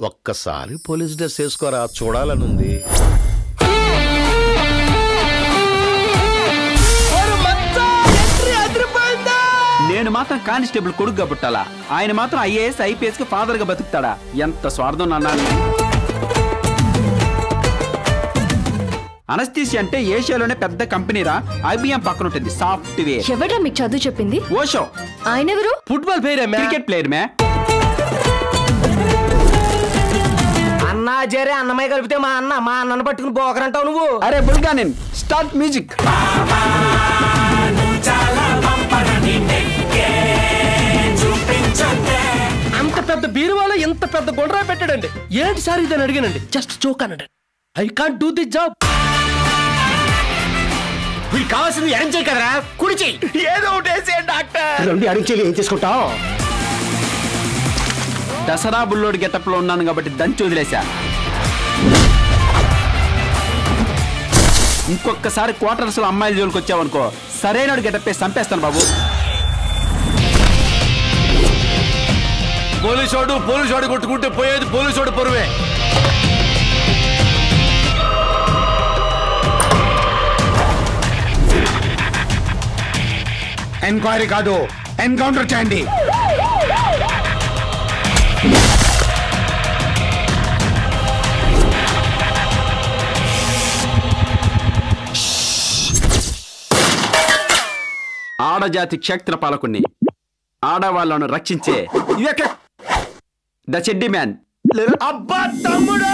ఒక్కసారి police dress వేసుకోరా, చూడాలనుంది. నేను మాత్రం కానిస్టేబుల్ కొడుకుగా పుట్టాలా, ఆయన మాత్రం IAS IPS కి ఫాదర్ గా బతుకుతాడా? ఎంత స్వార్థం నాన్న. అనస్థీసియా అంటే ఏషియాలోనే పెద్ద కంపెనీరా. IBM పక్కన ఉంటుంది సాఫ్ట్వేర్. ఎవరా మీకు చదువు చెప్పింది? ఓషో. ఆయన ఎవరు? ఫుట్బాల్ ప్లేయర్, క్రికెట్ ప్లేయర్ మే. అన్నా జరే అన్నమయ్య కలిపితే మా అన్నను పట్టుకుని పోకరంటావు నువ్వు. అరే బుల్గానిన్, స్టార్ట్ మ్యూజిక్. అంత పెద్ద బీరువాలో ఇంత పెద్ద గుండ్రా పెట్టాడండి. ఏంటి సార్ ఇదని అడిగానండి. జస్ట్ జోక్ అన్నాడు. I can't do the job. వీళ్ళు కావాల్సింది అరేంజ్ చేయి కదరా, కుడి చెయ్యి. ఏదో ఒకటి డాక్టర్. రెండు అరేంజ్ చేయి, ఏం చేసుకుంటావు? దసరా బుల్లోడు గెటప్ లో ఉన్నాను కాబట్టి దంచి వదిలేశా. ఇంకొకసారి క్వార్టర్స్ లో అమ్మాయిల జోలికి వచ్చావనుకో, సరైన గెటప్ వేసి చంపేస్తాను బాబు. పోలీసోడు కొట్టుకుంటే పోయేది పోలీసోడు పొరువే. ఎంక్వైరీ కాదు, ఎన్కౌంటర్ చేయండి. ఆడజాతి క్షేత్ర పాలకుణ్ణి, ఆడవాళ్లను రక్షించే ద చెడ్డి మ్యాన్. అబ్బా తమ్ముడు,